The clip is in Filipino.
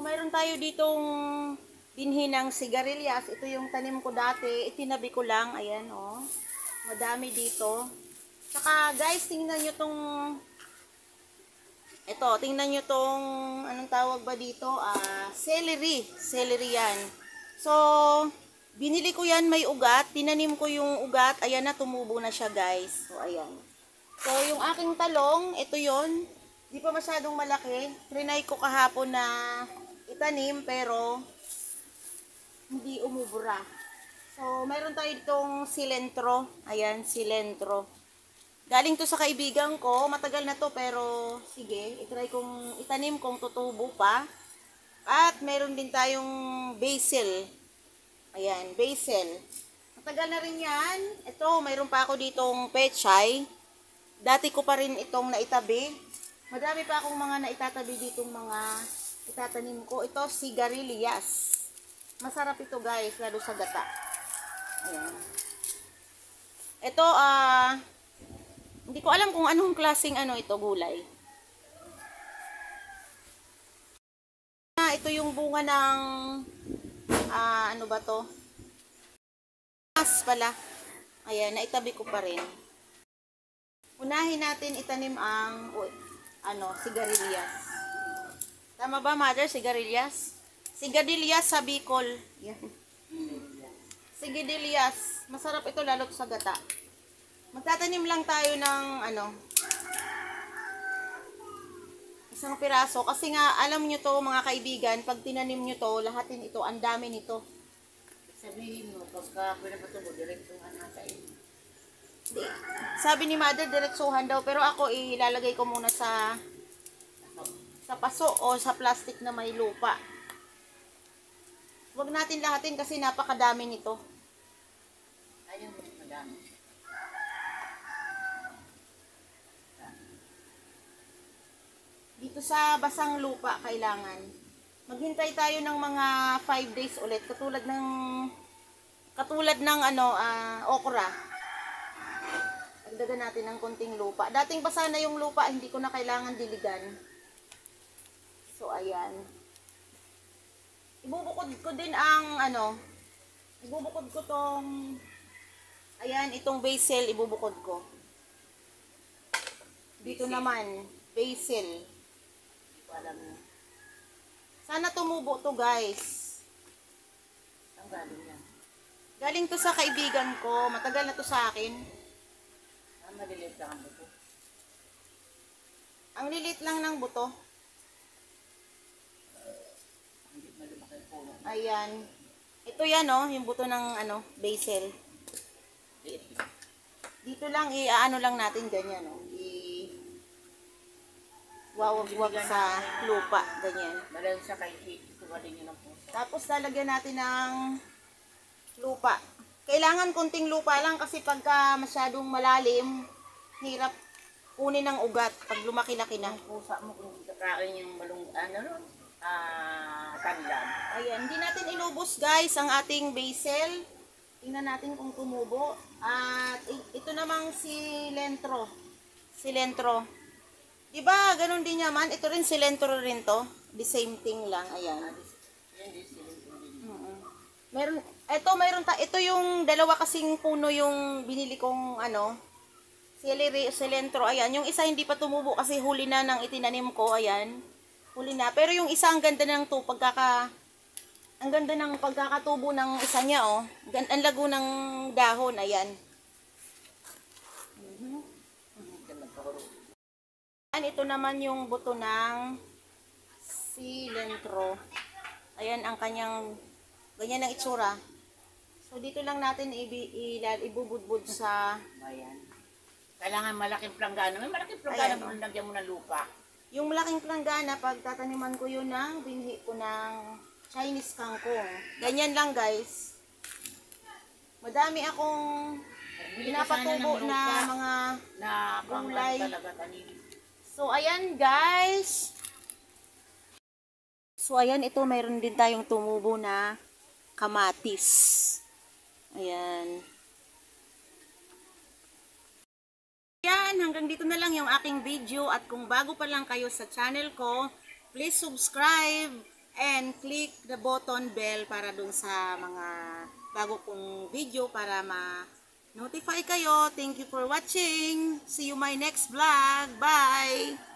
mayroon tayo ditong binhi ng sigarilyas. Ito yung tanim ko dati. Itinabi ko lang. Ayan, oh. Madami dito. Saka, guys, tingnan nyo tong... Ito, tingnan nyo tong... Anong tawag ba dito? Celery. Celery yan. So, binili ko yan may ugat. Tinanim ko yung ugat. Ayan na, tumubo na siya, guys. So, ayan. So, yung aking talong, ito yon. Di pa masyadong malaki. Trinay ko kahapon na itanim, pero hindi umubura. So, mayroon tayo ditong silentro. Ayan, silentro. Galing to sa kaibigan ko. Matagal na to, pero sige, itry kong itanim kung tutubo pa. At mayroon din tayong basil. Ayan, basil. Matagal na rin yan. Ito, mayroon pa ako ditong pechay. Dati ko pa rin itong naitabi. Madami pa akong mga naitatabi ditong mga itatanim ko. Ito, sigarilyas. Masarap ito, guys, lalo sa gata. Ayan. Ito, hindi ko alam kung anong klaseng ito, gulay. Ito yung bunga ng, ano ba to? Mas pala. Ayan, naitabi ko pa rin. Unahin natin itanim ang, sigarilyas. Tama ba, mother? Sigarilyas? Sigarilyas sa Bicol. Yan. Sigarilyas. Masarap ito lalo sa gata. Magtatanim lang tayo ng, isang piraso. Kasi nga, alam nyo to, mga kaibigan, pag tinanim nyo to, lahatin ito, ang dami nito. Sabihin mo, pagka pinapatubo, direktuhan natin. Sabi ni mother, diretsuhan daw. Pero ako, ilalagay ko muna sa paso o sa plastic na may lupa. Huwag natin lahatin kasi napakadami nito. Ayaw mo, madami. Dito sa basang lupa, kailangan. Maghintay tayo ng mga 5 days ulit. Katulad ng okra. Dagdagan natin ng konting lupa. Dating basa na yung lupa, hindi ko na kailangan diligan. So, ayan. Ibubukod ko din ang, ibubukod ko tong, ayan, itong basil, ibubukod ko. Dito naman, basil. Hindi ko alam na. Sana tumubo to, guys. Ang galing yan. Galing to sa kaibigan ko. Matagal na to sa akin. Maliliit lang ang buto. Ang lilit lang ng buto. Hindi malumaki ang puno. Ayan. Ito yan, yung buto ng, basil. Liit. Dito lang, lang natin ganyan, wawag-wag sa lupa, ganyan. Malayo sa kay Kate, kumaling yun ang puso. Tapos lalagyan natin ng lupa. Kailangan konting lupa lang kasi pagka masyadong malalim, hirap kunin ng ugat pag lumaki-laki na. Ang pusa mo kung kakain yung tanlan. Ayan, hindi natin inubos, guys, ang ating basil. Tingnan natin kung tumubo. At ito namang silentro. Silentro. Diba, ganun din naman. Ito rin silentro rin to. The same thing lang. Ayan. Yan din sila. Ito yung dalawa kasing puno yung binili kong silentro. Ayan, yung isa hindi pa tumubo kasi huli na ng itinanim ko. Ayan, huli na. Pero yung isa ang ganda ng ang ganda ng pagkakatubo ng isa niya, ang lago ng dahon. Ayan. Ito naman yung buto ng silentro. Ayan ang kanyang, ganyan ang itsura. So, dito lang natin ibubudbud sa... Ayan. Kailangan malaking planggana. May malaking planggana mo lagyan mo ng lupa. Yung malaking planggana, pag tataniman ko yun binhi ko ng Chinese kangkong. Ganyan lang, guys. Madami akong pinapatubo na mga gulay. So, ayan, guys. So, ayan, ito mayroon din tayong tumubo na kamatis. Ayan. Yan, hanggang dito na lang yung aking video. At kung bago pa lang kayo sa channel ko, please subscribe. And click the button bell para dun sa mga bago kong video para ma-notify kayo. Thank you for watching. See you my next vlog. Bye!